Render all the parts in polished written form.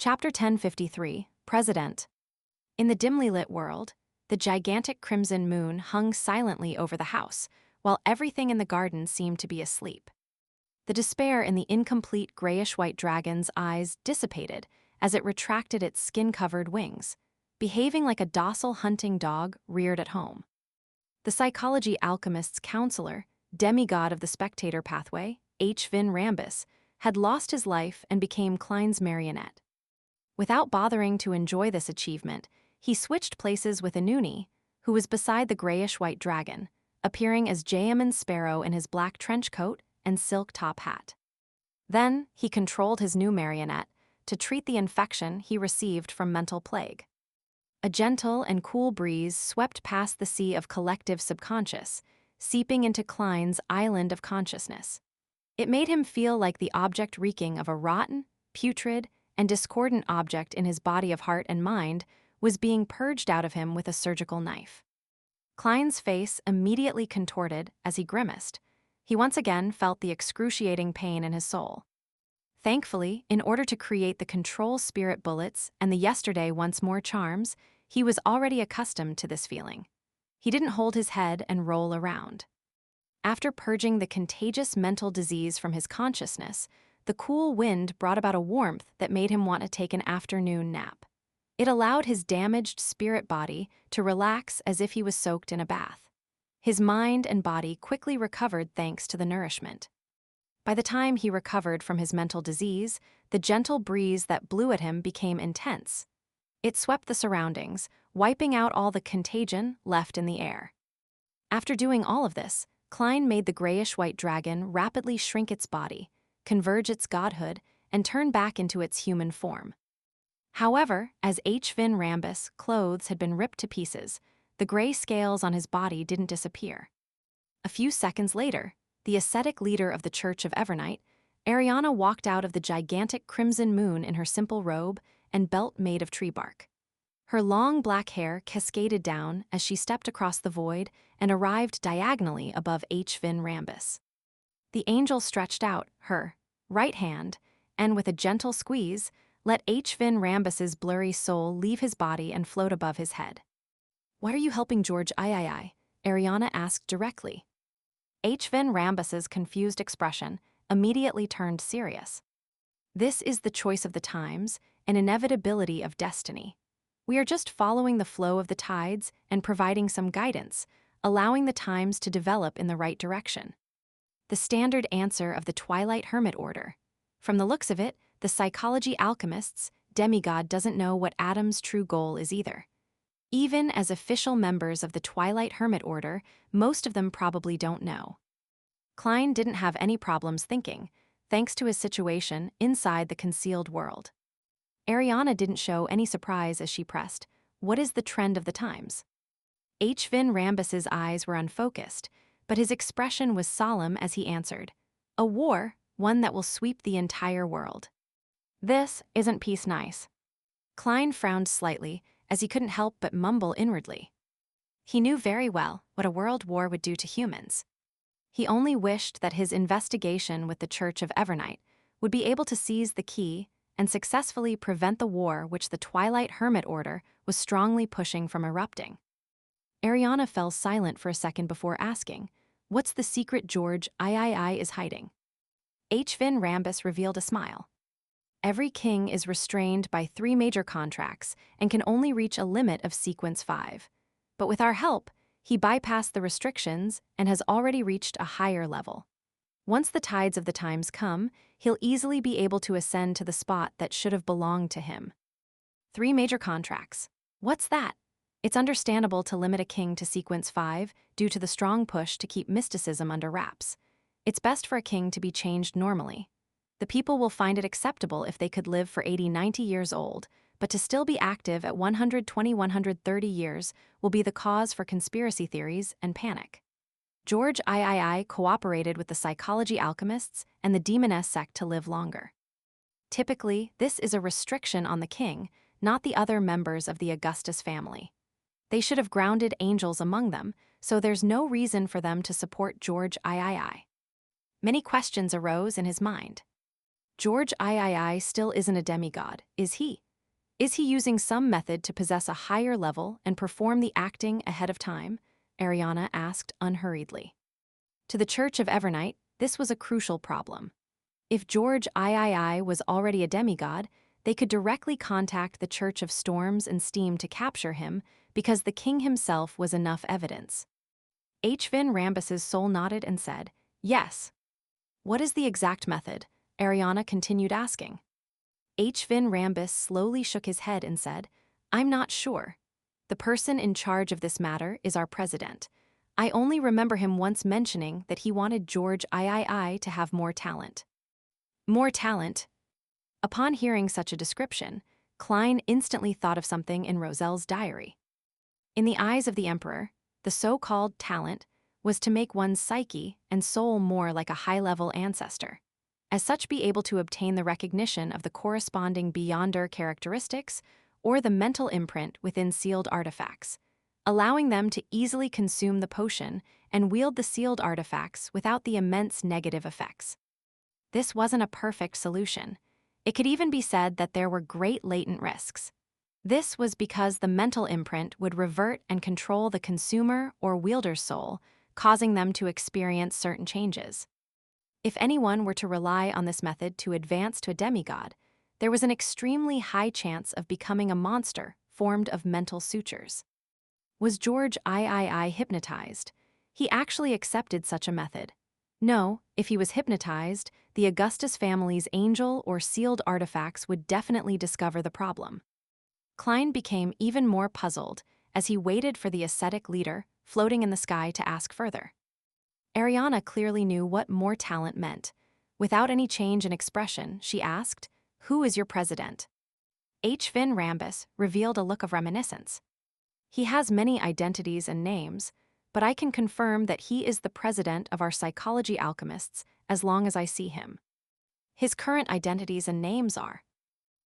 Chapter 1053, President. In the dimly lit world, the gigantic crimson moon hung silently over the house, while everything in the garden seemed to be asleep. The despair in the incomplete grayish-white dragon's eyes dissipated as it retracted its skin-covered wings, behaving like a docile hunting dog reared at home. The psychology alchemist's counselor, demigod of the spectator pathway, H. Vin Rambus, had lost his life and became Klein's marionette. Without bothering to enjoy this achievement, he switched places with Anuni, who was beside the grayish-white dragon, appearing as Jayaman Sparrow in his black trench coat and silk top hat. Then, he controlled his new marionette to treat the infection he received from mental plague. A gentle and cool breeze swept past the sea of collective subconscious, seeping into Klein's island of consciousness. It made him feel like the object reeking of a rotten, putrid, and discordant object in his body of heart and mind was being purged out of him with a surgical knife. Klein's face immediately contorted as he grimaced. He once again felt the excruciating pain in his soul. Thankfully, in order to create the control spirit bullets and the yesterday once more charms, he was already accustomed to this feeling. He didn't hold his head and roll around. After purging the contagious mental disease from his consciousness, the cool wind brought about a warmth that made him want to take an afternoon nap. It allowed his damaged spirit body to relax as if he was soaked in a bath. His mind and body quickly recovered thanks to the nourishment. By the time he recovered from his mental disease, the gentle breeze that blew at him became intense. It swept the surroundings, wiping out all the contagion left in the air. After doing all of this, Klein made the grayish-white dragon rapidly shrink its body, converge its godhood, and turn back into its human form. However, as H. Vin Rambus' clothes had been ripped to pieces, the gray scales on his body didn't disappear. A few seconds later, the ascetic leader of the Church of Evernight, Ariana walked out of the gigantic crimson moon in her simple robe and belt made of tree bark. Her long black hair cascaded down as she stepped across the void and arrived diagonally above H. Vin Rambus. The angel stretched out her right hand and, with a gentle squeeze, let H. Vin Rambus's blurry soul leave his body and float above his head. "Why are you helping George III?" Ariana asked directly. H. Vin Rambus's confused expression immediately turned serious. "This is the choice of the times, an inevitability of destiny. We are just following the flow of the tides and providing some guidance, allowing the times to develop in the right direction." The standard answer of the Twilight Hermit Order. From the looks of it, the psychology alchemist's demigod doesn't know what Adam's true goal is either. Even as official members of the Twilight Hermit Order, most of them probably don't know. Klein didn't have any problems thinking, thanks to his situation inside the concealed world. Ariana didn't show any surprise as she pressed, "What is the trend of the times?" H. Vin Rambus's eyes were unfocused, but his expression was solemn as he answered, "A war, one that will sweep the entire world." "This isn't peace nice." Klein frowned slightly, as he couldn't help but mumble inwardly. He knew very well what a world war would do to humans. He only wished that his investigation with the Church of Evernight would be able to seize the key and successfully prevent the war which the Twilight Hermit Order was strongly pushing from erupting. Ariana fell silent for a second before asking, "What's the secret George III is hiding?" H. Vin Rambus revealed a smile. "Every king is restrained by 3 major contracts and can only reach a limit of Sequence 5. But with our help, he bypassed the restrictions and has already reached a higher level. Once the tides of the times come, he'll easily be able to ascend to the spot that should have belonged to him." 3 major contracts. What's that? It's understandable to limit a king to Sequence 5 due to the strong push to keep mysticism under wraps. It's best for a king to be changed normally. The people will find it acceptable if they could live for 80-90 years old, but to still be active at 120-130 years will be the cause for conspiracy theories and panic. George III cooperated with the psychology alchemists and the demoness sect to live longer. Typically, this is a restriction on the king, not the other members of the Augustus family. They should have grounded angels among them, so there's no reason for them to support George III. Many questions arose in his mind. George III still isn't a demigod, is he? Is he using some method to possess a higher level and perform the acting ahead of time? Ariana asked unhurriedly. To the Church of Evernight, this was a crucial problem. If George III was already a demigod, they could directly contact the Church of Storms and Steam to capture him because the king himself was enough evidence. H. Vin Rambus's soul nodded and said, "Yes." "What is the exact method?" Ariana continued asking. H. Vin Rambus slowly shook his head and said, "I'm not sure. The person in charge of this matter is our president. I only remember him once mentioning that he wanted George III to have more talent." More talent? Upon hearing such a description, Klein instantly thought of something in Roselle's diary. In the eyes of the emperor, the so-called talent was to make one's psyche and soul more like a high-level ancestor, as such be able to obtain the recognition of the corresponding beyonder characteristics or the mental imprint within sealed artifacts, allowing them to easily consume the potion and wield the sealed artifacts without the immense negative effects. This wasn't a perfect solution. It could even be said that there were great latent risks. This was because the mental imprint would revert and control the consumer or wielder's soul, causing them to experience certain changes. If anyone were to rely on this method to advance to a demigod, there was an extremely high chance of becoming a monster formed of mental sutures. Was George III hypnotized? He actually accepted such a method. No, if he was hypnotized, the Augustus family's angel or sealed artifacts would definitely discover the problem. Klein became even more puzzled as he waited for the ascetic leader floating in the sky to ask further. Ariana clearly knew what more talent meant. Without any change in expression, she asked, "Who is your president?" H. Vin Rambus revealed a look of reminiscence. "He has many identities and names, but I can confirm that he is the president of our psychology alchemists as long as I see him. His current identities and names are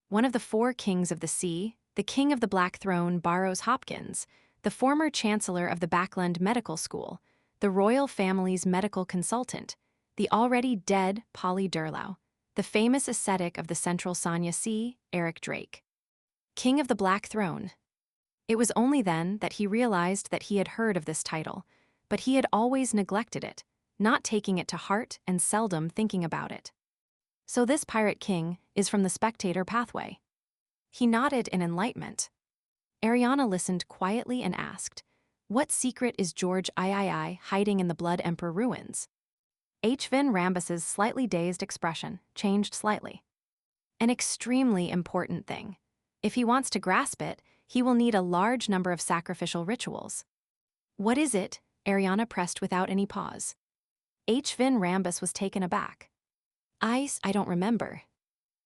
one of the 4 kings of the sea, the king of the Black Throne Barrows Hopkins, the former chancellor of the Backland Medical School, the royal family's medical consultant, the already dead Polly Durlow, the famous ascetic of the Central Sanya Sea, Eric Drake. King of the Black Throne. It was only then that he realized that he had heard of this title, but he had always neglected it, not taking it to heart and seldom thinking about it. So this pirate king is from the Spectator Pathway. He nodded in enlightenment. Ariana listened quietly and asked, "What secret is George III hiding in the Blood Emperor ruins?" H. Vin Rambus's slightly dazed expression changed slightly. "An extremely important thing. If he wants to grasp it, he will need a large number of sacrificial rituals." "What is it?" Ariana pressed without any pause. H. Vin Rambus was taken aback. I don't remember."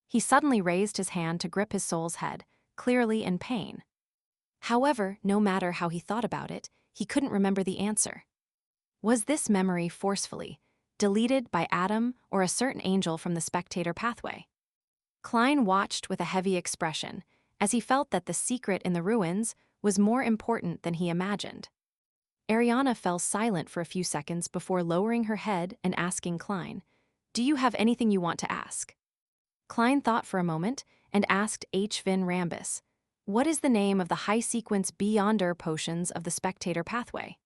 He suddenly raised his hand to grip his soul's head, clearly in pain. However, no matter how he thought about it, he couldn't remember the answer. Was this memory forcefully deleted by Adam or a certain angel from the Spectator Pathway? Klein watched with a heavy expression, as he felt that the secret in the ruins was more important than he imagined. Ariana fell silent for a few seconds before lowering her head and asking Klein, "Do you have anything you want to ask?" Klein thought for a moment and asked H. Vin Rambus, "What is the name of the high-sequence Beyonder potions of the Spectator Pathway?"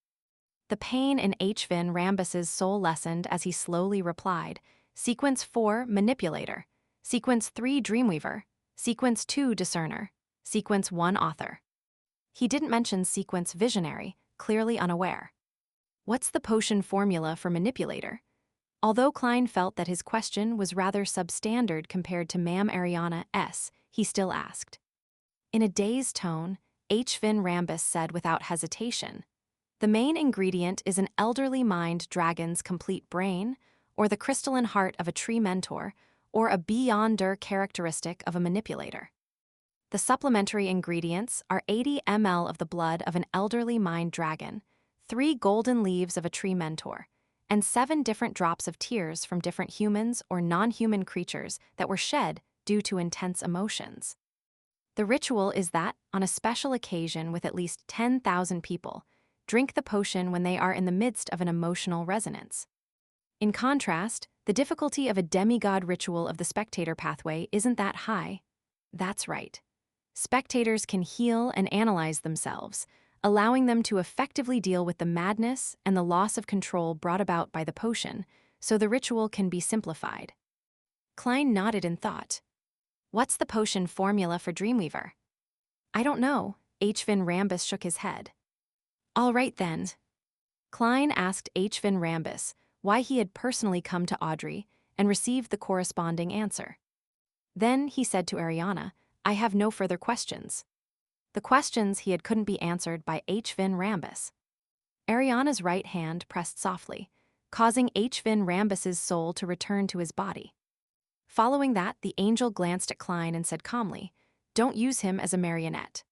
The pain in H. Vin Rambus's soul lessened as he slowly replied, "Sequence 4, Manipulator. Sequence 3, Dreamweaver. Sequence 2, Discerner. Sequence 1, Author." He didn't mention Sequence Visionary, clearly unaware. "What's the potion formula for Manipulator?" Although Klein felt that his question was rather substandard compared to Ma'am Ariana S., he still asked. In a dazed tone, H. Vin Rambus said without hesitation, "The main ingredient is an elderly mind dragon's complete brain, or the crystalline heart of a tree mentor, or a beyonder characteristic of a manipulator. The supplementary ingredients are 80 ml of the blood of an elderly mind dragon, 3 golden leaves of a tree mentor, and 7 different drops of tears from different humans or non-human creatures that were shed due to intense emotions. The ritual is that, on a special occasion with at least 10,000 people, drink the potion when they are in the midst of an emotional resonance. In contrast, The difficulty of a demigod ritual of the spectator pathway isn't that high. That's right. Spectators can heal and analyze themselves, allowing them to effectively deal with the madness and the loss of control brought about by the potion, so the ritual can be simplified. Klein nodded in thought. What's the potion formula for Dreamweaver? I don't know. H. Vin Rambus shook his head. All right then. Klein asked H. Vin Rambus why he had personally come to Audrey and received the corresponding answer. Then he said to Ariana, I have no further questions. The questions he had couldn't be answered by H. Vin Rambus. Ariana's right hand pressed softly, causing H. Vin Rambus's soul to return to his body. Following that, the angel glanced at Klein and said calmly, Don't use him as a marionette.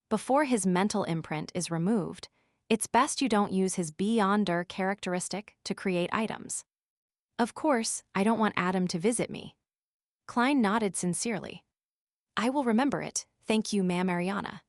Before his mental imprint is removed, it's best you don't use his Beyonder characteristic to create items. Of course, I don't want Adam to visit me. Klein nodded sincerely. I will remember it, thank you, Ma'am Ariana.